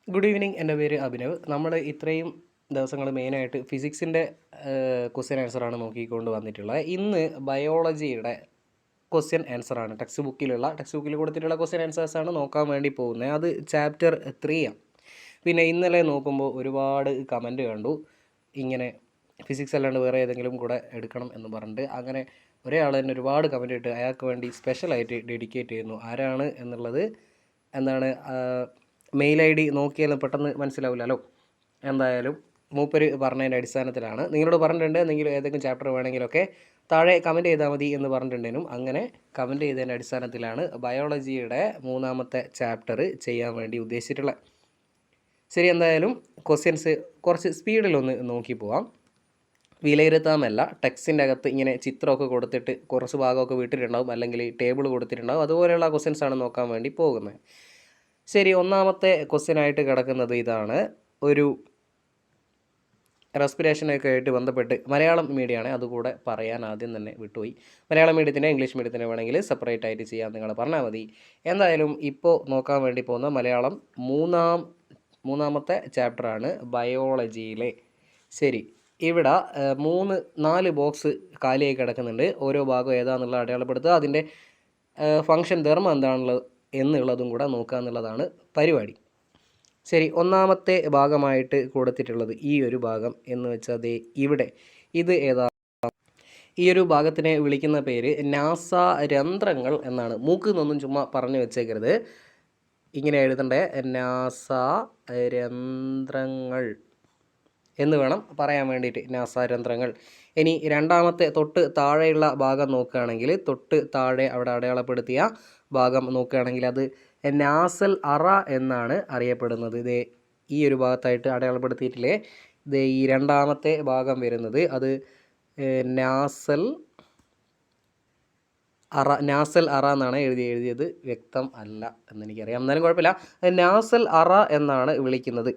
Good evening. എൻ്റെ പേര് അഭിനവ്. നമ്മൾ ഇത്രയും ദിവസങ്ങൾ മെയിനായിട്ട് ഫിസിക്സിൻ്റെ ക്വസ്റ്റ്യൻ ആൻസറാണ് നോക്കിക്കൊണ്ട് വന്നിട്ടുള്ളത്. ഇന്ന് ബയോളജിയുടെ ക്വസ്റ്റ്യൻ ആൻസറാണ്. ടെക്സ്റ്റ് ബുക്കിൽ കൊടുത്തിട്ടുള്ള ക്വസ്റ്റ്യൻ ആൻസേഴ്സാണ് നോക്കാൻ വേണ്ടി പോകുന്നത്. അത് ചാപ്റ്റർ 3 ആണ്. പിന്നെ ഇന്നലെ നോക്കുമ്പോൾ ഒരുപാട് കമൻറ്റ് കണ്ടു, ഇങ്ങനെ ഫിസിക്സ് അല്ലാണ്ട് വേറെ ഏതെങ്കിലും കൂടെ എടുക്കണം എന്ന് പറഞ്ഞിട്ട്. അങ്ങനെ ഒരേ ആൾ തന്നെ ഒരുപാട് കമൻറ്റ് ഇട്ട് അയാൾക്ക് വേണ്ടി സ്പെഷ്യലായിട്ട് ഡെഡിക്കേറ്റ് ചെയ്യുന്നു. ആരാണ് എന്നുള്ളത് എന്താണ് മെയിൽ ഐ ഡി നോക്കിയാലും പെട്ടെന്ന് മനസ്സിലാവില്ലല്ലോ. എന്തായാലും മൂപ്പര് പറഞ്ഞതിൻ്റെ അടിസ്ഥാനത്തിലാണ്. നിങ്ങളോട് പറഞ്ഞിട്ടുണ്ട് എന്തെങ്കിലും ഏതെങ്കിലും ചാപ്റ്റർ വേണമെങ്കിലൊക്കെ താഴെ കമൻറ്റ് ചെയ്താൽ മതി എന്ന് പറഞ്ഞിട്ടുണ്ടെങ്കിലും അങ്ങനെ കമൻറ്റ് ചെയ്തതിൻ്റെ അടിസ്ഥാനത്തിലാണ് ബയോളജിയുടെ 3-ാമത്തെ ചാപ്റ്റർ ചെയ്യാൻ വേണ്ടി ഉദ്ദേശിച്ചിട്ടുള്ളത്. ശരി, എന്തായാലും ക്വസ്റ്റ്യൻസ് കുറച്ച് സ്പീഡിലൊന്ന് നോക്കി പോവാം. വിലയിരുത്താമല്ല, ടെക്സ്റ്റിൻ്റെ അകത്ത് ഇങ്ങനെ ചിത്രമൊക്കെ കൊടുത്തിട്ട് കുറച്ച് ഭാഗമൊക്കെ വിട്ടിട്ടുണ്ടാവും, അല്ലെങ്കിൽ ടേബിൾ കൊടുത്തിട്ടുണ്ടാവും. അതുപോലെയുള്ള ക്വസ്റ്റ്യൻസാണ് നോക്കാൻ വേണ്ടി പോകുന്നത്. ശരി, 1-ാമത്തെ ക്വസ്റ്റ്യനായിട്ട് കിടക്കുന്നത് ഇതാണ്. ഒരു റെസ്പിറേഷനൊക്കെ ആയിട്ട് ബന്ധപ്പെട്ട് മലയാളം മീഡിയമാണ്, അതുകൂടെ പറയാൻ ആദ്യം തന്നെ വിട്ടുപോയി. മലയാളം മീഡിയത്തിനെ ഇംഗ്ലീഷ് മീഡിയത്തിനെ വേണമെങ്കിൽ സെപ്പറേറ്റ് ആയിട്ട് ചെയ്യാൻ നിങ്ങൾ പറഞ്ഞാൽ മതി. എന്തായാലും ഇപ്പോൾ നോക്കാൻ വേണ്ടി പോകുന്ന മലയാളം മൂന്നാമത്തെ ചാപ്റ്ററാണ് ബയോളജിയിലെ. ശരി, ഇവിടെ 4 ബോക്സ് കാലിയായി കിടക്കുന്നുണ്ട്. ഓരോ ഭാഗം ഏതാണെന്നുള്ള അടയാളപ്പെടുത്തുക, അതിൻ്റെ ഫംഗ്ഷൻ ധർമ്മം എന്താണുള്ളത് എന്നുള്ളതും കൂടെ നോക്കുക എന്നുള്ളതാണ് പരിപാടി. ശരി, 1-ാമത്തെ ഭാഗമായിട്ട് കൊടുത്തിട്ടുള്ളത് ഈ ഒരു ഭാഗം എന്ന് വെച്ചാൽ ഇവിടെ ഇത് ഏതാ? ഈ ഒരു ഭാഗത്തിനെ വിളിക്കുന്ന പേര് നാസ രന്ധ്രങ്ങൾ എന്നാണ്. മൂക്ക് എന്നൊന്നും ചുമ്മാ പറഞ്ഞു വെച്ചേക്കരുത്, ഇങ്ങനെ എഴുതണ്ടേ, നാസ രന്ധ്രങ്ങൾ എന്ന് വേണം പറയാൻ വേണ്ടിയിട്ട്, നാസാരന്ധ്രങ്ങൾ. ഇനി 2-ാമത്തെ തൊട്ട് താഴെയുള്ള ഭാഗം നോക്കുകയാണെങ്കിൽ, തൊട്ട് താഴെ അവിടെ അടയാളപ്പെടുത്തിയ ഭാഗം നോക്കുകയാണെങ്കിൽ അത് നാസൽ അറ എന്നാണ് അറിയപ്പെടുന്നത്. ഈ ഒരു ഭാഗത്തായിട്ട് അടയാളപ്പെടുത്തിയിട്ടില്ലേ, ഈ 2-ാമത്തെ ഭാഗം വരുന്നത് അത് നാസൽ അറ എന്നാണ് എഴുതിയത്. വ്യക്തം അല്ല എന്നെനിക്കറിയാം, എന്നാലും കുഴപ്പമില്ല. നാസൽ അറ എന്നാണ് വിളിക്കുന്നത്,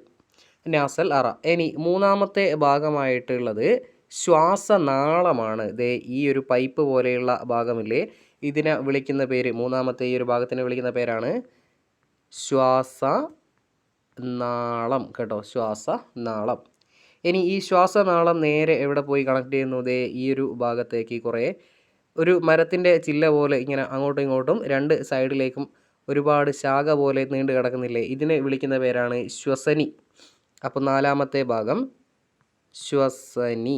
നാസൽ അറ. ഇനി 3-ാമത്തെ ഭാഗമായിട്ടുള്ളത് ശ്വാസനാളമാണ്. ഈ ഒരു പൈപ്പ് പോലെയുള്ള ഭാഗമില്ലേ, ഇതിനെ വിളിക്കുന്ന പേര്, 3-ാമത്തെ ഈ ഒരു ഭാഗത്തിനെ വിളിക്കുന്ന പേരാണ് ശ്വാസനാളം കേട്ടോ, ശ്വാസനാളം. ഇനി ഈ ശ്വാസനാളം നേരെ എവിടെ പോയി കണക്ട് ചെയ്യുന്നു? ഈ ഒരു ഭാഗത്തേക്ക് കുറേ ഒരു മരത്തിൻ്റെ ചില്ല പോലെ ഇങ്ങനെ അങ്ങോട്ടും ഇങ്ങോട്ടും 2 സൈഡിലേക്കും ഒരുപാട് ശാഖ പോലെ നീണ്ടു കിടക്കുന്നില്ലേ, ഇതിനെ വിളിക്കുന്ന പേരാണ് ശ്വസനി. അപ്പോൾ 4-ാമത്തെ ഭാഗം ശ്വസനി.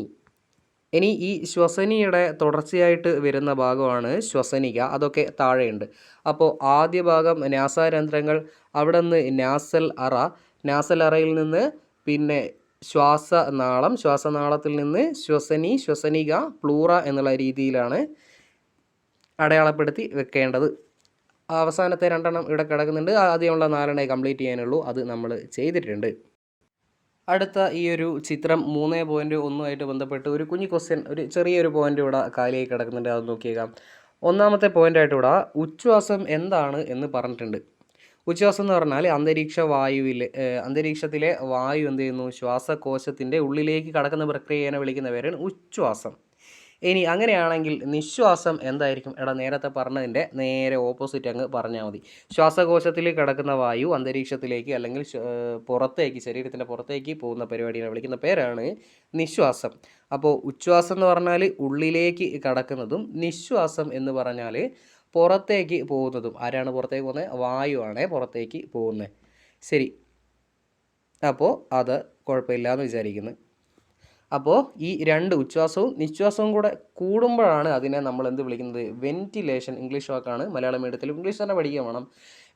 ഇനി ഈ ശ്വസനിയുടെ തുടർച്ചയായിട്ട് വരുന്ന ഭാഗമാണ് ശ്വസനിക, അതൊക്കെ താഴെയുണ്ട്. അപ്പോൾ ആദ്യ ഭാഗം നാസാരന്ധ്രങ്ങൾ, അവിടെ നിന്ന് നാസൽ അറയിൽ നിന്ന് പിന്നെ ശ്വാസനാളത്തിൽ നിന്ന് ശ്വസനി, ശ്വസനിക, പ്ലൂറ എന്നുള്ള രീതിയിലാണ് അടയാളപ്പെടുത്തി വെക്കേണ്ടത്. അവസാനത്തെ 2 ഇവിടെ കിടക്കുന്നുണ്ട്. ആദ്യമുള്ള 4 കംപ്ലീറ്റ് ചെയ്യാനുള്ളൂ, അത് നമ്മൾ ചെയ്തിട്ടുണ്ട്. അടുത്ത ഈ ഒരു ചിത്രം 3.1 ബന്ധപ്പെട്ട് ഒരു കുഞ്ഞു ക്വസ്റ്റ്യൻ, ഒരു ചെറിയൊരു പോയിന്റ് ഇവിടെ കാലിയായി കിടക്കുന്നുണ്ട്, അത് നോക്കിയേക്കാം. 1-ാമത്തെ പോയിൻ്റായിട്ട് ഇവിടെ ഉച്ഛ്വാസം എന്താണ് എന്ന് പറഞ്ഞിട്ടുണ്ട്. ഉച്ഛ്വാസം എന്ന് പറഞ്ഞാൽ അന്തരീക്ഷത്തിലെ വായു എന്ത് ചെയ്യുന്നു, ശ്വാസകോശത്തിൻ്റെ ഉള്ളിലേക്ക് കടക്കുന്ന പ്രക്രിയയെ വിളിക്കുന്ന പേരാണ് ഉച്ഛ്വാസം. ഇനി അങ്ങനെയാണെങ്കിൽ നിശ്വാസം എന്തായിരിക്കും? നേരത്തെ പറഞ്ഞതിൻ്റെ നേരെ ഓപ്പോസിറ്റ് അങ്ങ് പറഞ്ഞാൽ മതി. ശ്വാസകോശത്തിൽ കിടക്കുന്ന വായു അന്തരീക്ഷത്തിലേക്ക് അല്ലെങ്കിൽ പുറത്തേക്ക്, ശരീരത്തിൻ്റെ പുറത്തേക്ക് പോകുന്ന പരിപാടിയെ വിളിക്കുന്ന പേരാണ് നിശ്വാസം. അപ്പോൾ ഉച്ഛ്വാസം എന്ന് പറഞ്ഞാൽ ഉള്ളിലേക്ക് കടക്കുന്നതും, നിശ്വാസം എന്ന് പറഞ്ഞാൽ പുറത്തേക്ക് പോകുന്നതും. ആരാണ് പുറത്തേക്ക് പോകുന്നത്? വായുവാണ് പുറത്തേക്ക് പോകുന്നത്. ശരി, അപ്പോൾ അത് കുഴപ്പമില്ല എന്ന് വിചാരിക്കുന്നു. അപ്പോൾ ഈ 2 ഉച്ഛ്വാസവും നിശ്വാസവും കൂടെ കൂടുമ്പോഴാണ് അതിനെ നമ്മൾ എന്ത് വിളിക്കുന്നത്? വെന്റിലേഷൻ. ഇംഗ്ലീഷ് വാക്കാണ്, മലയാളം മീഡിയത്തിൽ ഇംഗ്ലീഷ് തന്നെ പഠിക്കുക വേണം.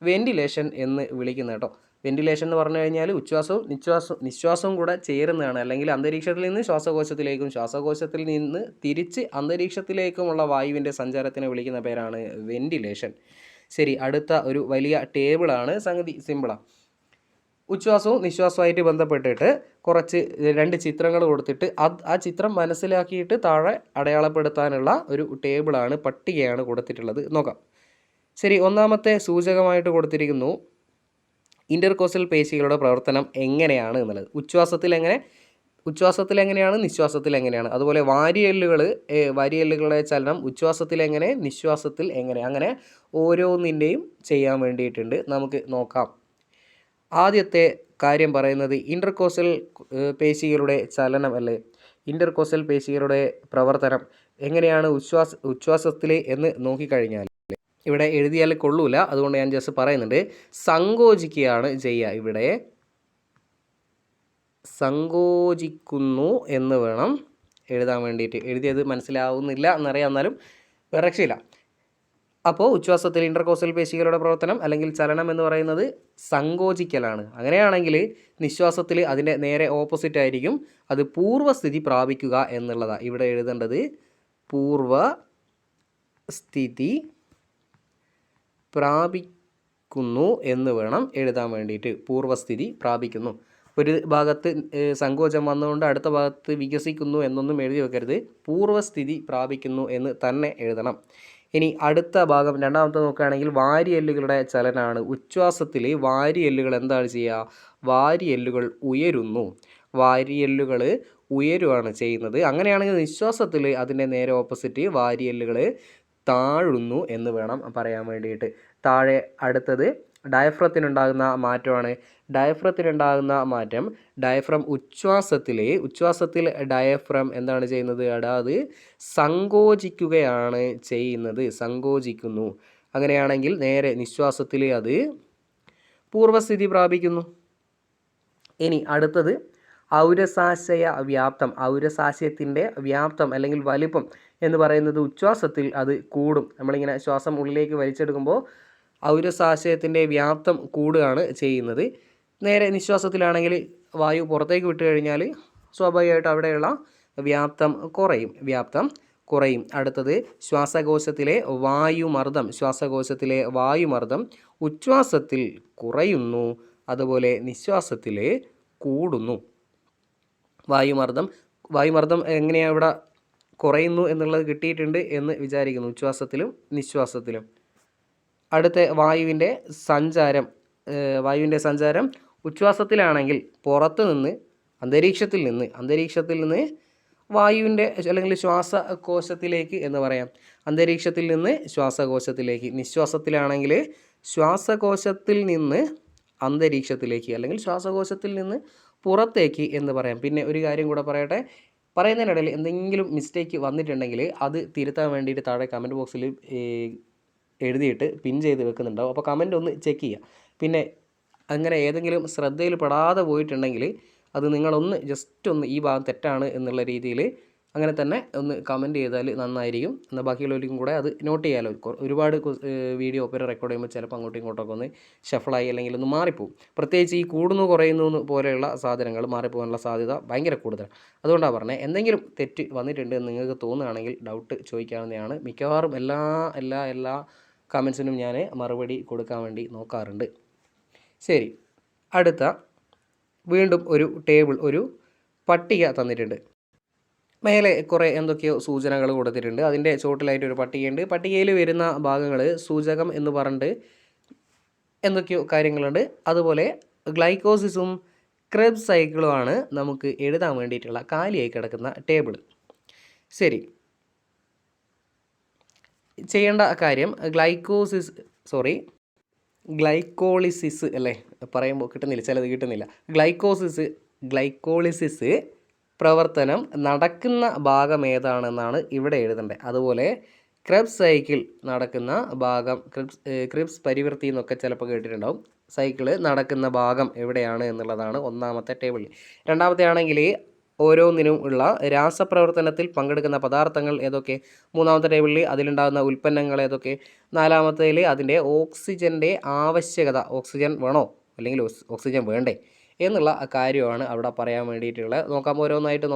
വെന്റിലേഷൻ എന്ന് വിളിക്കുന്നത് കേട്ടോ. വെന്റിലേഷൻ എന്ന് പറഞ്ഞു കഴിഞ്ഞാൽ ഉച്ഛ്വാസവും നിശ്വാസവും കൂടെ ചേരുന്നതാണ്. അല്ലെങ്കിൽ അന്തരീക്ഷത്തിൽ നിന്ന് ശ്വാസകോശത്തിലേക്കും ശ്വാസകോശത്തിൽ നിന്ന് തിരിച്ച് അന്തരീക്ഷത്തിലേക്കുമുള്ള വായുവിൻ്റെ സഞ്ചാരത്തിനെ വിളിക്കുന്ന പേരാണ് വെന്റിലേഷൻ. ശരി, അടുത്ത ഒരു വലിയ ടേബിളാണ്, സംഗതി സിമ്പിളാണ്. ഉച്ഛ്വാസവും നിശ്വാസവുമായിട്ട് ബന്ധപ്പെട്ടിട്ട് കുറച്ച് 2 ചിത്രങ്ങൾ കൊടുത്തിട്ട് ആ ചിത്രം മനസ്സിലാക്കിയിട്ട് താഴെ അടയാളപ്പെടുത്താനുള്ള ഒരു ടേബിളാണ്, പട്ടികയാണ് കൊടുത്തിട്ടുള്ളത്. നോക്കാം. ശരി, 1-ാമത്തെ സൂചകമായിട്ട് കൊടുത്തിരിക്കുന്നു ഇൻ്റർകോസ്റ്റൽ പേശികളുടെ പ്രവർത്തനം എങ്ങനെയാണ് എന്നുള്ളത്. ഉച്ഛ്വാസത്തിൽ എങ്ങനെയാണ്, നിശ്വാസത്തിൽ എങ്ങനെയാണ്. അതുപോലെ വാരിയെല്ലുകളുടെ ചലനം ഉച്ഛ്വാസത്തിൽ എങ്ങനെ, നിശ്വാസത്തിൽ എങ്ങനെ, അങ്ങനെ ഓരോന്നിൻ്റെയും ചെയ്യാൻ വേണ്ടിയിട്ടുണ്ട്. നമുക്ക് നോക്കാം. ആദ്യത്തെ കാര്യം പറയുന്നത് ഇൻ്റർകോസൽ പേശികളുടെ ചലനം അല്ലേ, ഇൻ്റർകോസൽ പേശികളുടെ പ്രവർത്തനം എങ്ങനെയാണ് ഉച്ഛ്വാസത്തിൽ എന്ന് നോക്കിക്കഴിഞ്ഞാൽ ഇവിടെ എഴുതിയാൽ കൊള്ളൂല, അതുകൊണ്ട് ഞാൻ ജസ്റ്റ് പറയുന്നുണ്ട്. സങ്കോചിക്കുകയാണ് ചെയ്യുക. ഇവിടെ സങ്കോചിക്കുന്നു എന്ന് വേണം എഴുതാൻ വേണ്ടിയിട്ട്. എഴുതിയത് മനസ്സിലാവുന്നില്ല എന്നറിയാം, എന്നാലും രക്ഷയില്ല. അപ്പോൾ ഉച്ഛ്വാസത്തിൽ ഇൻ്റർകോസൽ പേശികളുടെ പ്രവർത്തനം അല്ലെങ്കിൽ ചലനം എന്ന് പറയുന്നത് സങ്കോചിക്കലാണ്. അങ്ങനെയാണെങ്കിൽ നിശ്വാസത്തിൽ അതിൻ്റെ നേരെ ഓപ്പോസിറ്റ് ആയിരിക്കും, അത് പൂർവ്വസ്ഥിതി പ്രാപിക്കുക എന്നുള്ളതാണ് ഇവിടെ എഴുതേണ്ടത്. പൂർവ്വസ്ഥിതി പ്രാപിക്കുന്നു എന്ന് വേണം എഴുതാൻ വേണ്ടിയിട്ട്. പൂർവ്വസ്ഥിതി പ്രാപിക്കുന്നു. ഒരു ഭാഗത്ത് സങ്കോചം വന്നുകൊണ്ട് അടുത്ത ഭാഗത്ത് വികസിക്കുന്നു എന്നൊന്നും എഴുതി വെക്കരുത്. പൂർവ്വസ്ഥിതി പ്രാപിക്കുന്നു എന്ന് തന്നെ എഴുതണം. ഇനി അടുത്ത ഭാഗം രണ്ടാമത്തെ നോക്കുകയാണെങ്കിൽ വാരിയെല്ലുകളുടെ ചലനമാണ്. ഉച്ഛ്വാസത്തിൽ വാരിയെല്ലുകൾ എന്താണ് ചെയ്യുക? വാരിയെല്ലുകൾ ഉയരുന്നു. വാരിയെല്ലുകൾ ഉയരുകയാണ് ചെയ്യുന്നത്. അങ്ങനെയാണെങ്കിൽ നിശ്വാസത്തിൽ അതിൻ്റെ നേരെ ഓപ്പോസിറ്റ് വാരിയെല്ലുകൾ താഴുന്നു എന്ന് വേണം പറയാൻ വേണ്ടിയിട്ട്. താഴെ അടുത്തത് ഡയഫ്രത്തിനുണ്ടാകുന്ന മാറ്റമാണ്. ഡയഫ്രത്തിനുണ്ടാകുന്ന മാറ്റം, ഡയഫ്രം ഉച്ഛ്വാസത്തിൽ ഡയഫ്രം എന്താണ് ചെയ്യുന്നത്? അത് സങ്കോചിക്കുകയാണ് ചെയ്യുന്നത്, സങ്കോചിക്കുന്നു. അങ്ങനെയാണെങ്കിൽ നേരെ നിശ്വാസത്തിൽ അത് പൂർവ്വസ്ഥിതി പ്രാപിക്കുന്നു. ഇനി അടുത്തത് ഔരസാശയ വ്യാപ്തം. ഔരസാശയത്തിൻ്റെ വ്യാപ്തം അല്ലെങ്കിൽ വലിപ്പം എന്ന് പറയുന്നത് ഉച്ഛ്വാസത്തിൽ അത് കൂടും. നമ്മളിങ്ങനെ ശ്വാസം ഉള്ളിലേക്ക് വലിച്ചെടുക്കുമ്പോൾ ഔരസാശയത്തിൻ്റെ വ്യാപ്തം കൂടുകയാണ് ചെയ്യുന്നത്. നേരെ നിശ്വാസത്തിലാണെങ്കിൽ വായു പുറത്തേക്ക് വിട്ട് കഴിഞ്ഞാൽ സ്വാഭാവികമായിട്ട് അവിടെയുള്ള വ്യാപ്തം കുറയും. അടുത്തത് ശ്വാസകോശത്തിലെ വായുമർദ്ദം ഉച്ഛ്വാസത്തിൽ കുറയുന്നു, അതുപോലെ നിശ്വാസത്തിൽ കൂടുന്നു. വായുമർദ്ദം എങ്ങനെയാണ് ഇവിടെ കുറയുന്നു എന്നുള്ളത് കിട്ടിയിട്ടുണ്ട് എന്ന് വിചാരിക്കുന്നു, ഉച്ഛ്വാസത്തിലും നിശ്വാസത്തിലും. അടുത്ത വായുവിൻ്റെ സഞ്ചാരം ഉച്ഛ്വാസത്തിലാണെങ്കിൽ പുറത്ത് നിന്ന് അന്തരീക്ഷത്തിൽ നിന്ന് വായുവിൻ്റെ അല്ലെങ്കിൽ ശ്വാസകോശത്തിലേക്ക് എന്ന് പറയാം. അന്തരീക്ഷത്തിൽ നിന്ന് ശ്വാസകോശത്തിലേക്ക്. നിശ്വാസത്തിലാണെങ്കിൽ ശ്വാസകോശത്തിൽ നിന്ന് അന്തരീക്ഷത്തിലേക്ക് അല്ലെങ്കിൽ ശ്വാസകോശത്തിൽ നിന്ന് പുറത്തേക്ക് എന്ന് പറയാം. പിന്നെ ഒരു കാര്യം കൂടെ പറയട്ടെ, പറയുന്നതിനിടയിൽ എന്തെങ്കിലും മിസ്റ്റേക്ക് വന്നിട്ടുണ്ടെങ്കിൽ അത് തിരുത്താൻ വേണ്ടിയിട്ട് താഴെ കമൻറ്റ് ബോക്സിൽ എഴുതിയിട്ട് പിൻ ചെയ്ത് വെക്കുന്നുണ്ടാവും. അപ്പോൾ കമൻ്റ് ഒന്ന് ചെക്ക് ചെയ്യുക. പിന്നെ അങ്ങനെ ഏതെങ്കിലും ശ്രദ്ധയിൽ പെടാതെ പോയിട്ടുണ്ടെങ്കിൽ അത് നിങ്ങളൊന്ന് ജസ്റ്റ് ഒന്ന് ഈ ഭാഗം തെറ്റാണ് എന്നുള്ള രീതിയിൽ അങ്ങനെ തന്നെ ഒന്ന് കമൻറ്റ് ചെയ്താൽ നന്നായിരിക്കും. എന്നാൽ ബാക്കിയുള്ളവർക്കും കൂടെ അത് നോട്ട് ചെയ്യാമല്ലോ. ഒരുപാട് വീഡിയോ ഒപ്പം റെക്കോർഡ് ചെയ്യുമ്പോൾ ചിലപ്പോൾ അങ്ങോട്ടും ഇങ്ങോട്ടൊക്കെ ഒന്ന് ഷഫിളായി അല്ലെങ്കിൽ ഒന്ന് മാറിപ്പോവും. പ്രത്യേകിച്ച് ഈ കൂടുന്നു കുറയുന്നു പോലെയുള്ള സാധനങ്ങൾ മാറിപ്പോകാനുള്ള സാധ്യത ഭയങ്കര കൂടുതലാണ്. അതുകൊണ്ടാണ് പറഞ്ഞത്, എന്തെങ്കിലും തെറ്റ് വന്നിട്ടുണ്ട് എന്ന് നിങ്ങൾക്ക് തോന്നുകയാണെങ്കിൽ ഡൗട്ട് ചോദിക്കാവുന്നതാണ്. മിക്കവാറും എല്ലാ കമൻസിനും ഞാൻ മറുപടി കൊടുക്കാൻ വേണ്ടി നോക്കാറുണ്ട്. ശരി, അടുത്ത വീണ്ടും ഒരു പട്ടിക തന്നിട്ടുണ്ട്. മേലെ കുറേ എന്തൊക്കെയോ സൂചനകൾ കൊടുത്തിട്ടുണ്ട്. അതിൻ്റെ ചോട്ടിലായിട്ടൊരു പട്ടികയുണ്ട്. പട്ടികയിൽ വരുന്ന ഭാഗങ്ങൾ സൂചകം എന്ന് പറഞ്ഞിട്ട് എന്തൊക്കെയോ കാര്യങ്ങളുണ്ട്. അതുപോലെ ഗ്ലൈക്കോസിസും ക്രെബ്സ് സൈക്കിളുമാണ് നമുക്ക് എഴുതാൻ വേണ്ടിയിട്ടുള്ള കാലിയായി കിടക്കുന്ന ടേബിൾ. ശരി, ചെയ്യേണ്ട കാര്യം ഗ്ലൈക്കോളിസിസ് അല്ലേ, പറയുമ്പോൾ കിട്ടുന്നില്ല, ചിലത് കിട്ടുന്നില്ല. ഗ്ലൈക്കോളിസിസ് പ്രവർത്തനം നടക്കുന്ന ഭാഗം ഏതാണെന്നാണ് ഇവിടെ എഴുതേണ്ടത്. അതുപോലെ ക്രെബ്സ് സൈക്കിൾ നടക്കുന്ന ഭാഗം, ക്രെബ്സ് പരിവൃത്തി എന്നൊക്കെ ചിലപ്പോൾ കേട്ടിട്ടുണ്ടാവും. സൈക്കിള് നടക്കുന്ന ഭാഗം എവിടെയാണ് എന്നുള്ളതാണ് ഒന്നാമത്തെ ടേബിളിൽ. രണ്ടാമത്തെ ആണെങ്കിൽ ഓരോന്നിനും ഉള്ള രാസപ്രവർത്തനത്തിൽ പങ്കെടുക്കുന്ന പദാർത്ഥങ്ങൾ ഏതൊക്കെ, മൂന്നാമത്തെ ടേബിളിൽ അതിലുണ്ടാകുന്ന ഉൽപ്പന്നങ്ങൾ ഏതൊക്കെ, നാലാമത്തേൽ അതിൻ്റെ ഓക്സിജൻ്റെ ആവശ്യകത, ഓക്സിജൻ വേണോ അല്ലെങ്കിൽ ഓക്സിജൻ വേണ്ടേ എന്നുള്ള കാര്യമാണ് അവിടെ പറയാൻ വേണ്ടിയിട്ടുള്ളത്. ഓരോന്നായിട്ട്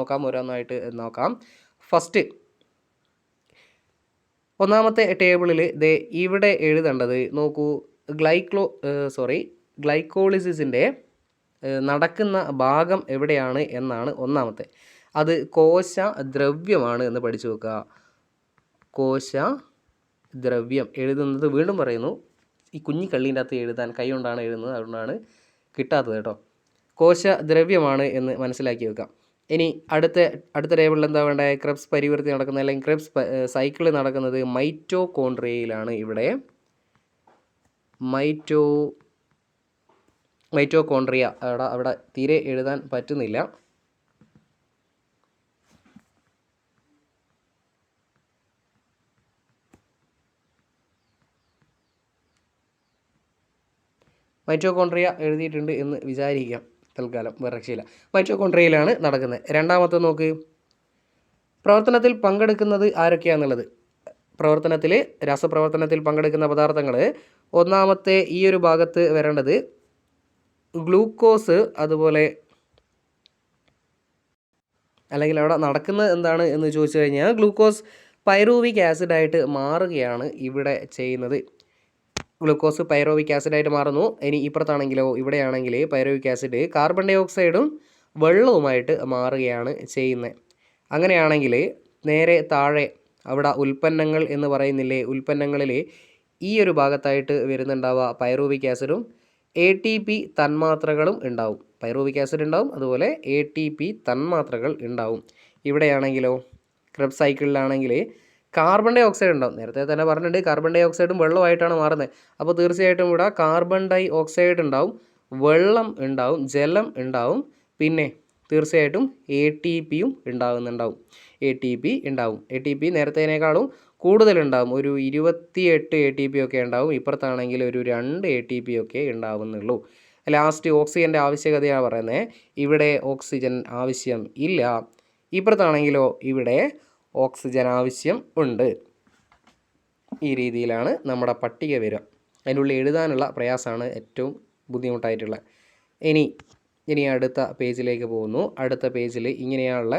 നോക്കാം. ഫസ്റ്റ് ഒന്നാമത്തെ ടേബിളിൽ ഇവിടെ എഴുതേണ്ടത് നോക്കൂ, ഗ്ലൈക്കോളിസിസിൻ്റെ നടക്കുന്ന ഭാഗം എവിടെയാണ് എന്നാണ് ഒന്നാമത്തെ. അത് കോശദ്രവ്യമാണ് എന്ന് പഠിച്ചു വെക്കുക. കോശദ്രവ്യം എഴുതുന്നത് വീണ്ടും പറയുന്നു, ഈ കുഞ്ഞി കള്ളീൻ്റെ അകത്ത് എഴുതാൻ കൈ കൊണ്ടാണ് എഴുതുന്നത്, അതുകൊണ്ടാണ് കിട്ടാത്തത് കേട്ടോ. കോശദ്രവ്യമാണ് എന്ന് മനസ്സിലാക്കി വെക്കാം. ഇനി അടുത്ത ടേബിളിൽ എന്താ വേണ്ടത്? ക്രെബ്സ് പരിവൃത്തി നടക്കുന്നത് അല്ലെങ്കിൽ ക്രെബ്സ് സൈക്കിൾ നടക്കുന്നത് മൈറ്റോകോൺട്രിയയിലാണ്. ഇവിടെ മൈറ്റോകോൺട്രിയ അവിടെ തീരെ എഴുതാൻ പറ്റുന്നില്ല. മൈറ്റോകോൺട്രിയ എഴുതിയിട്ടുണ്ട് എന്ന് വിചാരിക്കാം. തൽക്കാലം വേറെ രക്ഷയില്ല. മൈറ്റോകോൺട്രിയയിലാണ് നടക്കുന്നത്. രണ്ടാമത്തെ നോക്ക്, പ്രവർത്തനത്തിൽ പങ്കെടുക്കുന്നത് ആരൊക്കെയാണെന്നുള്ളത്. രാസപ്രവർത്തനത്തിൽ പങ്കെടുക്കുന്ന പദാർത്ഥങ്ങൾ ഒന്നാമത്തെ ഈ ഒരു ഭാഗത്ത് വരേണ്ടത് ഗ്ലൂക്കോസ്, അതുപോലെ അല്ലെങ്കിൽ അവിടെ നടക്കുന്നത് എന്താണ് എന്ന് ചോദിച്ചു കഴിഞ്ഞാൽ ഗ്ലൂക്കോസ് പൈറൂവിക് ആസിഡായിട്ട് മാറുകയാണ് ഇവിടെ ചെയ്യുന്നത്. ഗ്ലൂക്കോസ് പൈറോവിക് ആസിഡായിട്ട് മാറുന്നു. ഇനി ഇപ്പുറത്താണെങ്കിലോ, ഇവിടെയാണെങ്കിൽ പൈറോവിക് ആസിഡ് കാർബൺ ഡൈ ഓക്സൈഡും വെള്ളവുമായിട്ട് മാറുകയാണ് ചെയ്യുന്നത്. അങ്ങനെയാണെങ്കിൽ നേരെ താഴെ അവിടെ ഉൽപ്പന്നങ്ങൾ എന്ന് പറയുന്നില്ലേ, ഉൽപ്പന്നങ്ങളിൽ ഈ ഒരു ഭാഗത്തായിട്ട് വരുന്നുണ്ടാവുക പൈറോവിക് ആസിഡും ATP തന്മാത്രകളും ഉണ്ടാവും. പൈറോവിക് ആസിഡ് ഉണ്ടാവും, അതുപോലെ ATP തന്മാത്രകൾ ഉണ്ടാവും. ഇവിടെയാണെങ്കിലോ, ക്രെബ്സ് സൈക്കിളിലാണെങ്കിൽ കാർബൺ ഡൈ ഓക്സൈഡ് ഉണ്ടാവും. നേരത്തെ തന്നെ പറഞ്ഞിട്ടുണ്ട് കാർബൺ ഡൈ ഓക്സൈഡും വെള്ളമായിട്ടാണ് മാറുന്നത്. അപ്പോൾ തീർച്ചയായിട്ടും ഇവിടെ കാർബൺ ഡൈ ഓക്സൈഡ് ഉണ്ടാവും, വെള്ളം ഉണ്ടാവും, ജലം ഉണ്ടാവും, പിന്നെ തീർച്ചയായിട്ടും ATPയും ഉണ്ടാവും. ATP നേരത്തേനേക്കാളും കൂടുതലുണ്ടാവും. ഒരു 28 ATP ഒക്കെ ഉണ്ടാവും. ഇപ്പുറത്താണെങ്കിൽ ഒരു 2 ATP ഒക്കെ ഉണ്ടാവുന്നുള്ളൂ. ലാസ്റ്റ് ഓക്സിജൻ്റെ ആവശ്യകതയാണ് പറയുന്നത്. ഇവിടെ ഓക്സിജൻ ആവശ്യം ഇല്ല. ഇപ്പുറത്താണെങ്കിലോ ഇവിടെ ഓക്സിജൻ ആവശ്യം ഉണ്ട്. ഈ രീതിയിലാണ് നമ്മുടെ പട്ടിക വരിക. അതിനുള്ളിൽ എഴുതാനുള്ള പ്രയാസമാണ് ഏറ്റവും ബുദ്ധിമുട്ടായിട്ടുള്ളത്. ഇനി അടുത്ത പേജിലേക്ക് പോകുന്നു. അടുത്ത പേജിൽ ഇങ്ങനെയുള്ള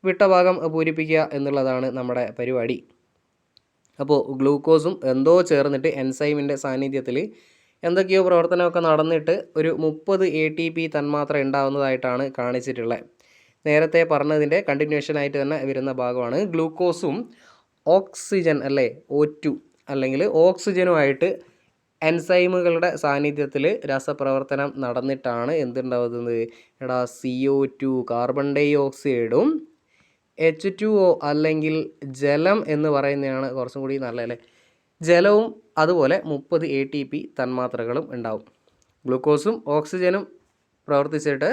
വിട്ട ഭാഗം പൂരിപ്പിക്കുക എന്നുള്ളതാണ് നമ്മുടെ പരിപാടി. അപ്പോൾ ഗ്ലൂക്കോസും എന്തോ ചേർന്നിട്ട് എൻസൈമിൻ്റെ സാന്നിധ്യത്തിൽ എന്തൊക്കെയോ പ്രവർത്തനമൊക്കെ നടന്നിട്ട് ഒരു 30 ATP തന്മാത്ര ഉണ്ടാകുന്നതായിട്ടാണ് കാണിച്ചിട്ടുള്ളത്. നേരത്തെ പറഞ്ഞതിൻ്റെ കണ്ടിന്യൂഷനായിട്ട് തന്നെ വരുന്ന ഭാഗമാണ്. ഗ്ലൂക്കോസും ഓക്സിജൻ അല്ലേ, O2 അല്ലെങ്കിൽ ഓക്സിജനുമായിട്ട് എൻസൈമുകളുടെ സാന്നിധ്യത്തിൽ രാസപ്രവർത്തനം നടന്നിട്ടാണ് എന്തുണ്ടാവുന്നത്, CO2 കാർബൺ ഡൈ ഓക്സൈഡും H2O അല്ലെങ്കിൽ ജലം എന്ന് പറയുന്നതാണ് കുറച്ചും കൂടി നല്ലതല്ലേ, ജലവും അതുപോലെ 30 ATP തന്മാത്രകളും ഉണ്ടാവും. ഗ്ലൂക്കോസും ഓക്സിജനും പ്രവർത്തിച്ചിട്ട്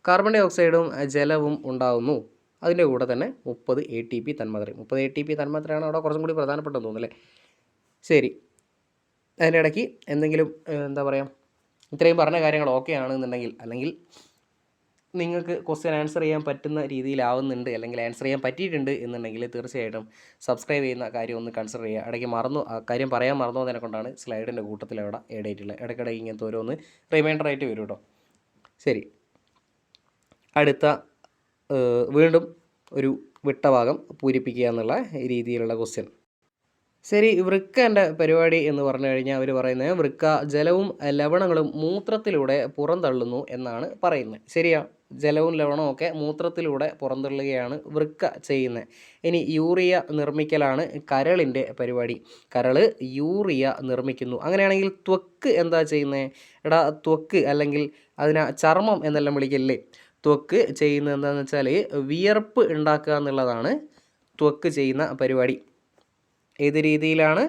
കാർബൺ ഡൈ ഓക്സൈഡും ജലവും ഉണ്ടാവുന്നു. അതിൻ്റെ കൂടെ തന്നെ 30 ATP തന്മാത്രയും. 30 ATP തന്മാത്രയാണ് അവിടെ കുറച്ചും കൂടി പ്രധാനപ്പെട്ടതെന്ന് തോന്നുന്നല്ലേ. ശരി, അതിൻ്റെ ഇടയ്ക്ക് എന്തെങ്കിലും എന്താ പറയുക, ഇത്രയും പറഞ്ഞ കാര്യങ്ങൾ ഓക്കെ ആണെന്നുണ്ടെങ്കിൽ, അല്ലെങ്കിൽ നിങ്ങൾക്ക് ക്വസ്റ്റ്യൻ ആൻസർ ചെയ്യാൻ പറ്റുന്ന രീതിയിലാവുന്നുണ്ട്, അല്ലെങ്കിൽ ആൻസർ ചെയ്യാൻ പറ്റിയിട്ടുണ്ട് എന്നുണ്ടെങ്കിൽ തീർച്ചയായിട്ടും സബ്സ്ക്രൈബ് ചെയ്യുന്ന കാര്യം ഒന്ന് കൺസിഡർ ചെയ്യുക. ഇടയ്ക്ക് കാര്യം പറയാൻ മറന്നതിനെ കൊണ്ടാണ് സ്ലൈഡിൻ്റെ കൂട്ടത്തിൽ അവിടെ ആഡ് ചെയ്തിട്ടുള്ളത്. ഇടയ്ക്കിടയ്ക്ക് ഇങ്ങനത്തെ ഓരോന്ന് റിമൈൻഡർ ആയിട്ട് വരും കേട്ടോ. ശരി, അടുത്ത വീണ്ടും ഒരു വിട്ട ഭാഗം പൂരിപ്പിക്കുക എന്നുള്ള രീതിയിലുള്ള ക്വസ്റ്റ്യൻ. ശരി, വൃക്കൻ്റെ പരിപാടി എന്ന് പറഞ്ഞു കഴിഞ്ഞാൽ അവർ പറയുന്നത് വൃക്ക ജലവും ലവണങ്ങളും മൂത്രത്തിലൂടെ പുറന്തള്ളുന്നു എന്നാണ് പറയുന്നത്. ശരിയാ, ജലവും ലവണവും ഒക്കെ മൂത്രത്തിലൂടെ പുറന്തള്ളുകയാണ് വൃക്ക ചെയ്യുന്നത്. ഇനി യൂറിയ നിർമ്മിക്കലാണ് കരളിൻ്റെ പരിപാടി. കരൾ യൂറിയ നിർമ്മിക്കുന്നു. അങ്ങനെയാണെങ്കിൽ ത്വക്ക് എന്താ ചെയ്യുന്നത്? ത്വക്ക് അല്ലെങ്കിൽ ചർമ്മം എന്നെല്ലാം വിളിക്കല്ലേ. ത്വക്ക് ചെയ്യുന്നത് എന്താണെന്ന് വെച്ചാൽ വിയർപ്പ് ഉണ്ടാക്കുക എന്നുള്ളതാണ് ത്വക്ക് ചെയ്യുന്ന പരിപാടി. ഏത് രീതിയിലാണ്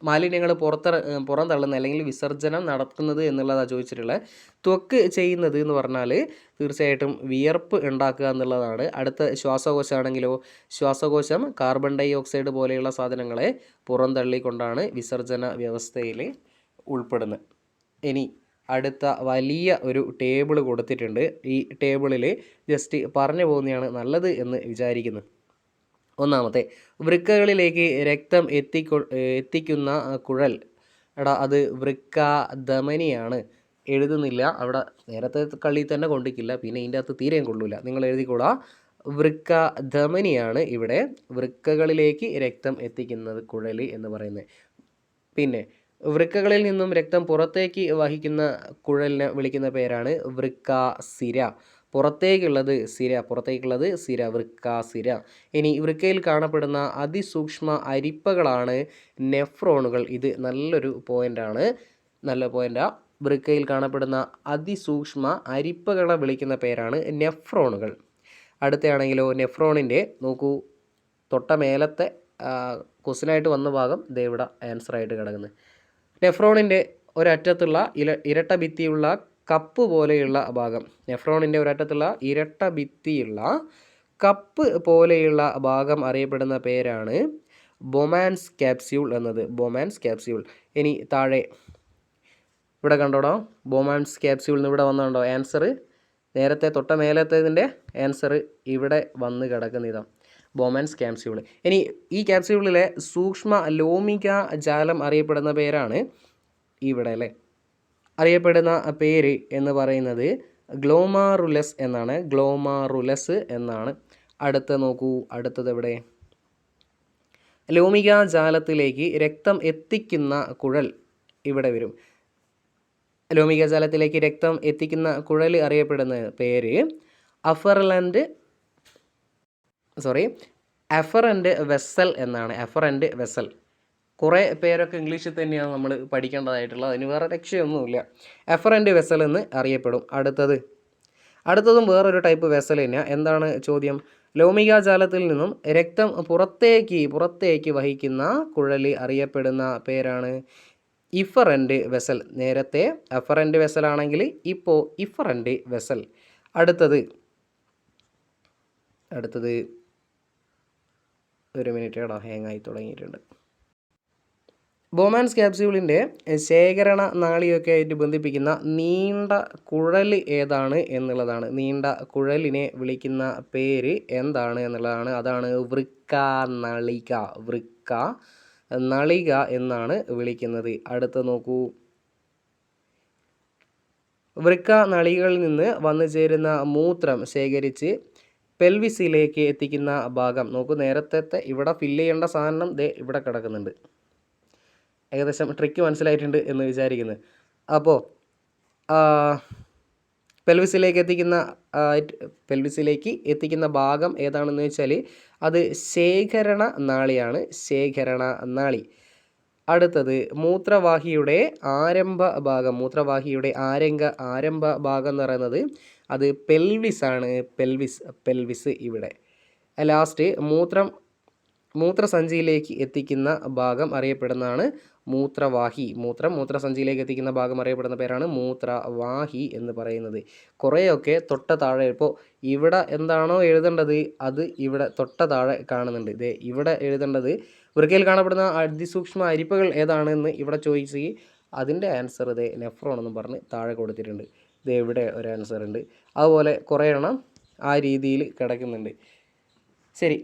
മാലിന്യങ്ങൾ പുറന്തള്ളുന്നത് അല്ലെങ്കിൽ വിസർജനം നടത്തുന്നത് എന്നുള്ളതാണ് ചോദിച്ചിട്ടുള്ളത്. ത്വക്ക് ചെയ്യുന്നത് എന്ന് പറഞ്ഞാൽ തീർച്ചയായിട്ടും വിയർപ്പ് ഉണ്ടാക്കുക എന്നുള്ളതാണ്. അടുത്ത ശ്വാസകോശമാണെങ്കിലോ, ശ്വാസകോശം കാർബൺ ഡൈ ഓക്സൈഡ് പോലെയുള്ള സാധനങ്ങളെ പുറന്തള്ളിക്കൊണ്ടാണ് വിസർജന വ്യവസ്ഥയിൽ ഉൾപ്പെടുന്നത്. ഇനി അടുത്ത വലിയ ഒരു ടേബിൾ കൊടുത്തിട്ടുണ്ട്. ഈ ടേബിളിൽ ജസ്റ്റ് പറഞ്ഞു പോകുന്നതാണ് നല്ലത് എന്ന് വിചാരിക്കുന്നു. ഒന്നാമത്തെ, വൃക്കകളിലേക്ക് രക്തം എത്തിക്കുന്ന കുഴൽ. അത് വൃക്കാധമനിയാണ്. എഴുതുന്നില്ല, അവിടെ നേരത്തെ കളി തന്നെ കൊണ്ടിക്കില്ല, പിന്നെ ഇതിൻ്റെ അകത്ത് തീരെയും കൊള്ളില്ല. നിങ്ങൾ എഴുതിക്കൂടാ, വൃക്കാധമനിയാണ് ഇവിടെ വൃക്കകളിലേക്ക് രക്തം എത്തിക്കുന്നത് കുഴൽ എന്ന് പറയുന്നത്. പിന്നെ വൃക്കകളിൽ നിന്നും രക്തം പുറത്തേക്ക് വഹിക്കുന്ന കുഴലിനെ വിളിക്കുന്ന പേരാണ് വൃക്കാസിര. പുറത്തേക്കുള്ളത് സിര, വൃക്കാസിര. ഇനി വൃക്കയിൽ കാണപ്പെടുന്ന അതിസൂക്ഷ്മ അരിപ്പകളാണ് നെഫ്രോണുകൾ. ഇത് നല്ലൊരു പോയിൻ്റാണ്, നല്ല പോയിൻ്റാണ്. വൃക്കയിൽ കാണപ്പെടുന്ന അതിസൂക്ഷ്മ അരിപ്പകളെ വിളിക്കുന്ന പേരാണ് നെഫ്രോണുകൾ. അടുത്തയാണെങ്കിലോ, നെഫ്രോണിൻ്റെ നോക്കൂ, തൊട്ട മേലത്തെ ക്വസ്റ്റ്യനായിട്ട് വന്ന ഭാഗം ദേ ഇവിടെ ആൻസറായിട്ട് കിടക്കുന്നത്. നെഫ്രോണിൻ്റെ ഒരറ്റത്തുള്ള ഇരട്ട ഭിത്തിയുള്ള കപ്പ് പോലെയുള്ള ഭാഗം, നെഫ്രോണിൻ്റെ ഒരറ്റത്തുള്ള ഇരട്ട ഭിത്തിയുള്ള കപ്പ് പോലെയുള്ള ഭാഗം അറിയപ്പെടുന്ന പേരാണ് ബൊമാൻസ് ക്യാപ്സ്യൂൾ എന്നത്. Bowman's capsule. ഇനി താഴെ ഇവിടെ കണ്ടോടോ, ബൊമാൻസ് ക്യാപ്സ്യൂൾ എന്ന് ഇവിടെ വന്നുണ്ടോ ആൻസർ. നേരത്തെ തൊട്ട മേലത്തേതിൻ്റെ ആൻസർ ഇവിടെ വന്ന് കിടക്കുന്ന ഇതാണ് ബൊമാൻസ് ക്യാപ്സ്യൂൾ. ഇനി ഈ ക്യാപ്സ്യൂളിലെ സൂക്ഷ്മ ലോമിക ജാലം അറിയപ്പെടുന്ന പേരാണ് ഇവിടെ അല്ലേ, അറിയപ്പെടുന്ന പേര് എന്ന് പറയുന്നത് ഗ്ലോമാറുലസ് എന്നാണ്. ഗ്ലോമാറുലസ് എന്നാണ്. അടുത്ത നോക്കൂ, അടുത്തത് എവിടെ? ലോമിക ജാലത്തിലേക്ക് രക്തം എത്തിക്കുന്ന കുഴൽ ഇവിടെ വരും. ലോമിക ജാലത്തിലേക്ക് രക്തം എത്തിക്കുന്ന കുഴൽ അറിയപ്പെടുന്ന പേര് അഫറൻറ്റ് വെസൽ എന്നാണ്. Afferent vessel. കുറേ പേരൊക്കെ ഇംഗ്ലീഷിൽ തന്നെയാണ് നമ്മൾ പഠിക്കേണ്ടതായിട്ടുള്ളത്, അതിന് വേറെ രക്ഷയൊന്നുമില്ല. അഫറൻറ്റ് വെസൽ എന്ന് അറിയപ്പെടും. അടുത്തതും വേറൊരു ടൈപ്പ് വെസൽ തന്നെയാണ്. എന്താണ് ചോദ്യം? ലോമിക ജാലത്തിൽ നിന്നും രക്തം പുറത്തേക്ക് വഹിക്കുന്ന കുഴൽ അറിയപ്പെടുന്ന പേരാണ് ഇഫറൻറ്റ് വെസൽ. നേരത്തെ അഫറൻറ്റ് വെസൽ ആണെങ്കിൽ ഇപ്പോൾ ഇഫറൻറ്റ് വെസൽ. അടുത്തത് ഒരു മിനിറ്റ് കേട്ടോ, ഹാങ്ങായി തുടങ്ങിയിട്ടുണ്ട്. ബൊമാൻസ് ക്യാപ്സ്യൂളിൻ്റെ ശേഖരണ നാളിയൊക്കെ ആയിട്ട് ബന്ധിപ്പിക്കുന്ന നീണ്ട കുഴൽ ഏതാണ് എന്നുള്ളതാണ്. നീണ്ട കുഴലിനെ വിളിക്കുന്ന പേര് എന്താണ് എന്നുള്ളതാണ്. അതാണ് വൃക്കാനളിക. വൃക്കാനളിക എന്നാണ് വിളിക്കുന്നത്. അടുത്ത നോക്കൂ, വൃക്കാനളികളിൽ നിന്ന് വന്നു ചേരുന്ന മൂത്രം ശേഖരിച്ച് പെൽവിസിലേക്ക് എത്തിക്കുന്ന ഭാഗം നോക്കൂ. നേരത്തെ ഇവിടെ ഫില്ല് ചെയ്യേണ്ട സാധനം ദേ ഇവിടെ കിടക്കുന്നുണ്ട്. ഏകദേശം ട്രിക്ക് മനസ്സിലായിട്ടുണ്ട് എന്ന് വിചാരിക്കുന്നു. അപ്പോൾ പെൽവിസിലേക്ക് എത്തിക്കുന്ന ഭാഗം ഏതാണെന്ന് വെച്ചാൽ അത് ശേഖരണ നാളിയാണ്. ശേഖരണ നാളി. അടുത്തത് മൂത്രവാഹിയുടെ ആരംഭ ഭാഗം. മൂത്രവാഹിയുടെ ആരംഭ ഭാഗം എന്ന് പറയുന്നത് അത് പെൽവിസ് ആണ്. പെൽവിസ് ഇവിടെ. ലാസ്റ്റ് മൂത്രസഞ്ചിയിലേക്ക് എത്തിക്കുന്ന ഭാഗം അറിയപ്പെടുന്നതാണ് മൂത്രവാഹി. മൂത്രസഞ്ചിയിലേക്ക് എത്തിക്കുന്ന ഭാഗം അറിയപ്പെടുന്ന പേരാണ് മൂത്രവാഹി എന്ന് പറയുന്നത്. കുറേയൊക്കെ തൊട്ട താഴെ, ഇപ്പോൾ ഇവിടെ എന്താണോ എഴുതേണ്ടത് അത് ഇവിടെ തൊട്ട താഴെ കാണുന്നുണ്ട്. ഇതേ ഇവിടെ എഴുതേണ്ടത് വൃക്കയിൽ കാണപ്പെടുന്ന അതിസൂക്ഷ്മ അരിപ്പകൾ ഏതാണെന്ന് ഇവിടെ ചോദിച്ച് അതിൻ്റെ ആൻസർ ഇതേ നെഫ്രോൺ എന്നും പറഞ്ഞ് താഴെ കൊടുത്തിട്ടുണ്ട്. ഇതേ ഇവിടെ ഒരു ആൻസർ ഉണ്ട്. അതുപോലെ കുറേ എണ്ണം ആ രീതിയിൽ കിടക്കുന്നുണ്ട്. ശരി,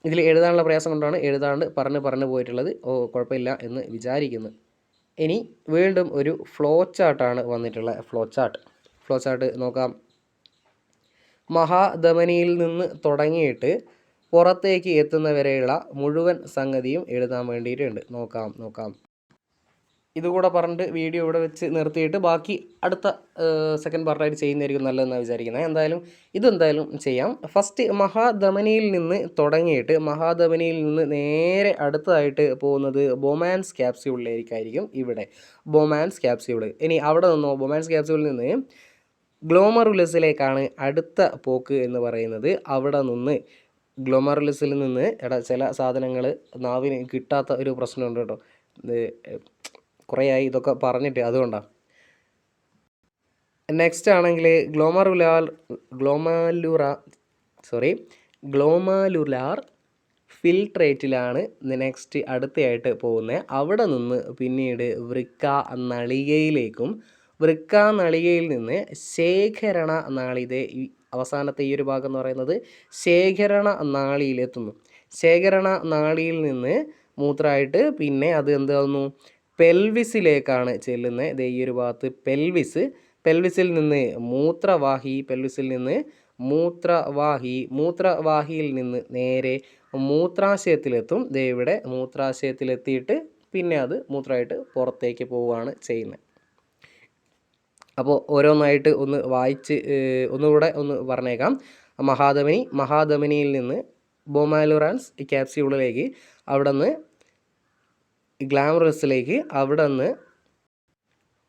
ഇതിൽ എഴുതാനുള്ള പ്രയാസം കൊണ്ടാണ് എഴുതാണ്ട് പറഞ്ഞു പോയിട്ടുള്ളത്. കുഴപ്പമില്ല എന്ന് വിചാരിക്കുന്നു. ഇനി വീണ്ടും ഒരു ഫ്ലോ ചാർട്ടാണ് വന്നിട്ടുള്ളത്. ഫ്ലോ ചാർട്ട് നോക്കാം. മഹാധമനിയിൽ നിന്ന് തുടങ്ങിയിട്ട് പുറത്തേക്ക് എത്തുന്നവരെയുള്ള മുഴുവൻ സംഗതിയും എഴുതാൻ വേണ്ടിയിട്ടുണ്ട്. നോക്കാം. ഇതുകൂടെ പറഞ്ഞിട്ട് വീഡിയോ ഇവിടെ വെച്ച് നിർത്തിയിട്ട് ബാക്കി അടുത്ത സെക്കൻഡ് പാർട്ടായിട്ട് ചെയ്യുന്നതായിരിക്കും നല്ലതെന്നാണ് വിചാരിക്കുന്നത്. ഇതെന്തായാലും ചെയ്യാം. ഫസ്റ്റ് മഹാധമനിയിൽ നിന്ന് തുടങ്ങിയിട്ട് മഹാധമനിയിൽ നിന്ന് നേരെ അടുത്തതായിട്ട് പോകുന്നത് ബൊമാൻസ് ക്യാപ്സ്യൂളിലേക്കായിരിക്കും. ഇവിടെ ബൊമാൻസ് ക്യാപ്സ്യൂൾ. ഇനി അവിടെ നിന്നോ ബൊമാൻസ് ക്യാപ്സ്യൂളിൽ നിന്ന് ഗ്ലോമറുലസിലേക്കാണ് അടുത്ത പോക്ക് എന്ന് പറയുന്നത്. അവിടെ നിന്ന് ഗ്ലോമറുലസിൽ നിന്ന് ചില സാധനങ്ങൾ നാവിന് കിട്ടാത്ത ഒരു പ്രശ്നമുണ്ട് കേട്ടോ. കുറേയായി ഇതൊക്കെ പറഞ്ഞിട്ട്, അതുകൊണ്ടാണ്. നെക്സ്റ്റ് ആണെങ്കിൽ ഗ്ലോമാലുലാർ ഫിൽട്രേറ്റിലാണ് നെക്സ്റ്റ് അടുത്തയായിട്ട് പോകുന്നത്. അവിടെ നിന്ന് പിന്നീട് വൃക്കാനളികയിൽ നിന്ന് ശേഖരണ നാളി. അവസാനത്തെ ഈ ഒരു ഭാഗം എന്ന് പറയുന്നത് ശേഖരണ നാളിയിലെത്തുന്നു. ശേഖരണ നാളിയിൽ നിന്ന് മൂത്രമായിട്ട് പിന്നെ അത് എന്താകുന്നു, പെൽവിസിലേക്കാണ് ചെല്ലുന്നത്. ഈ ഒരു ഭാഗത്ത് പെൽവിസിൽ നിന്ന് മൂത്രവാഹിയിൽ നിന്ന് നേരെ മൂത്രാശയത്തിലെത്തും. ഇവിടെ മൂത്രാശയത്തിലെത്തിയിട്ട് പിന്നെ അത് മൂത്രമായിട്ട് പുറത്തേക്ക് പോവുകയാണ് ചെയ്യുന്നത്. അപ്പോൾ ഓരോന്നായിട്ട് ഒന്ന് വായിച്ച് ഒന്നുകൂടെ ഒന്ന് പറഞ്ഞേക്കാം. മഹാധമനിയിൽ നിന്ന് ബൊമാലുറാൻസ് ക്യാപ്സ്യൂളിലേക്ക്, അവിടെ നിന്ന് ഗ്ലാമറസിലേക്ക്, അവിടെ നിന്ന്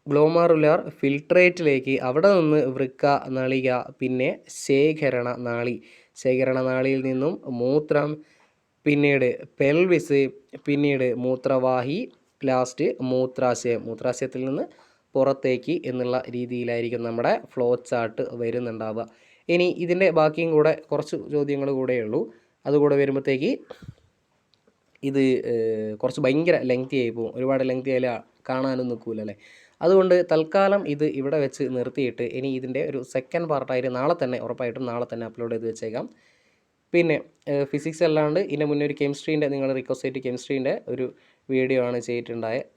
ഗ്ലോമാറുലാർ ഫിൽട്രേറ്റിലേക്ക്, അവിടെ നിന്ന് വൃക്കാനളിക, പിന്നെ ശേഖരണ നാളിയിൽ നിന്നും മൂത്രം, പിന്നീട് പെൽവിസ്, പിന്നീട് മൂത്രവാഹി, ലാസ്റ്റ് മൂത്രാശയത്തിൽ നിന്ന് പുറത്തേക്ക് എന്നുള്ള രീതിയിലായിരിക്കും നമ്മുടെ ഫ്ലോ ചാർട്ട് വരുന്നുണ്ടാവുക. ഇനി ഇതിൻ്റെ ബാക്കിയും കൂടെ കുറച്ച് ചോദ്യങ്ങൾ കൂടെയുള്ളൂ. അതുകൂടെ വരുമ്പോഴത്തേക്ക് ഇത് കുറച്ച് ഭയങ്കര ലെങ്തി ആയി പോകും. ഒരുപാട് ലെങ്തി ആയാൽ കാണാനും നിൽക്കില്ലല്ലേ. അതുകൊണ്ട് തൽക്കാലം ഇത് ഇവിടെ വെച്ച് നിർത്തിയിട്ട് ഇനി ഇതിൻ്റെ ഒരു സെക്കൻഡ് പാർട്ടായിട്ട് ഉറപ്പായിട്ടും നാളെ തന്നെ അപ്ലോഡ് ചെയ്ത് വെച്ചേക്കാം. പിന്നെ ഫിസിക്സ് അല്ലാണ്ട് ഇതിൻ്റെ മുന്നേ ഒരു കെമിസ്ട്രീൻ്റെ നിങ്ങൾ റിക്വസ്റ്റ് ചെയ്തിട്ട് കെമിസ്ട്രീൻ്റെ ഒരു വീഡിയോ ആണ് ചെയ്തിട്ടുണ്ടായത്.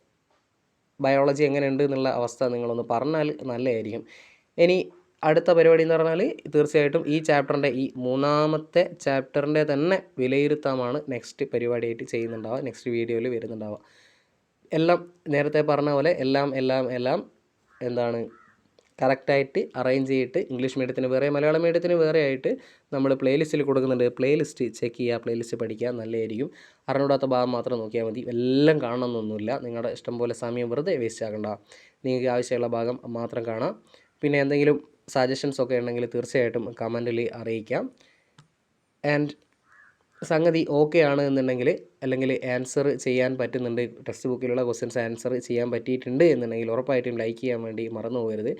ബയോളജി എങ്ങനെയുണ്ട് എന്നുള്ള അവസ്ഥ നിങ്ങളൊന്ന് പറഞ്ഞാൽ നല്ലതായിരിക്കും. ഇനി അടുത്ത പരിപാടി എന്ന് പറഞ്ഞാൽ തീർച്ചയായിട്ടും ഈ ചാപ്റ്ററിൻ്റെ ഈ 3ാമത്തെ ചാപ്റ്ററിൻ്റെ തന്നെ വിലയിരുത്താമാണ് നെക്സ്റ്റ് പരിപാടിയായിട്ട് ചെയ്യുന്നുണ്ടാവുക, നെക്സ്റ്റ് വീഡിയോയിൽ വരുന്നുണ്ടാവുക. എല്ലാം നേരത്തെ പറഞ്ഞ പോലെ എല്ലാം എന്താണ് കറക്റ്റായിട്ട് അറേഞ്ച് ചെയ്തിട്ട് ഇംഗ്ലീഷ് മീഡിയത്തിന് വേറെ മലയാളം മീഡിയത്തിന് വേറെ ആയിട്ട് നമ്മൾ പ്ലേലിസ്റ്റിൽ കൊടുക്കുന്നുണ്ട്. പ്ലേലിസ്റ്റ് ചെക്ക് ചെയ്യുക, പ്ലേലിസ്റ്റ് പഠിക്കുക, നല്ലതായിരിക്കും. അറിഞ്ഞൂടാത്ത ഭാഗം മാത്രം നോക്കിയാൽ മതി. എല്ലാം കാണണമെന്നൊന്നുമില്ല. നിങ്ങളുടെ ഇഷ്ടം പോലെ സമയം വെറുതെ വേസ്റ്റ് ആക്കണ്ട. നിങ്ങൾക്ക് ആവശ്യമുള്ള ഭാഗം മാത്രം കാണാം. പിന്നെ എന്തെങ്കിലും സജഷൻസ് ഒക്കെ ഉണ്ടെങ്കിൽ തീർച്ചയായിട്ടും കമൻറ്റിൽ അറിയിക്കാം. ആൻഡ് സംഗതി ഓക്കെ ആണ് എന്നുണ്ടെങ്കിൽ, അല്ലെങ്കിൽ ആൻസർ ചെയ്യാൻ പറ്റുന്നുണ്ട്, ടെക്സ്റ്റ് ബുക്കിലുള്ള ക്വസ്റ്റ്യൻസ് ആൻസർ ചെയ്യാൻ പറ്റിയിട്ടുണ്ട് എന്നുണ്ടെങ്കിൽ ഉറപ്പായിട്ടും ലൈക്ക് ചെയ്യാൻ വേണ്ടി മറന്നു പോകരുത്.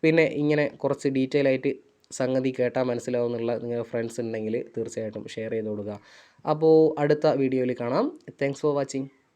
പിന്നെ ഇങ്ങനെ കുറച്ച് ഡീറ്റെയിൽ ആയിട്ട് സംഗതി കേട്ടാൽ മനസ്സിലാവുന്നുള്ള നിങ്ങളുടെ ഫ്രണ്ട്സ് ഉണ്ടെങ്കിൽ തീർച്ചയായിട്ടും ഷെയർ ചെയ്ത് കൊടുക്കുക. അപ്പോൾ അടുത്ത വീഡിയോയിൽ കാണാം. Thanks for watching.